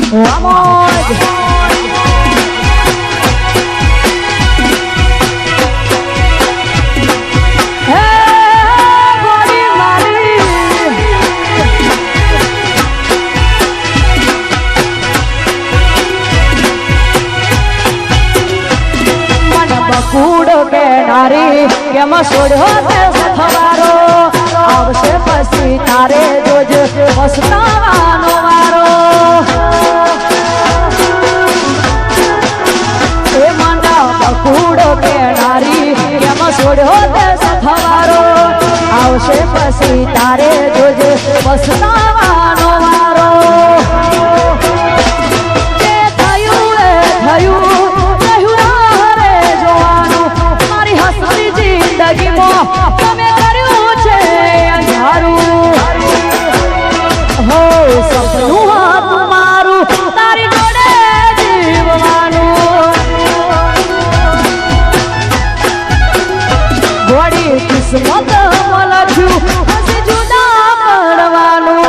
Vamos! કેમ છોડ્યો તે સથવારો આવશે પછી તારે જોજ પસ્તાવાનો વારો એ માંડા બકુડો કેનારી કેમ છોડ્યો તે સથવારો આવશે પછી તારે જોજ પસ્તાવાનો વારો એ થયું તમે કર્યું છે અંધારું હો સપનું મારું તારી જોડે જીવવાનું ઘોડી કિસ્મત લખ્યું હસી જુદા પડવાનું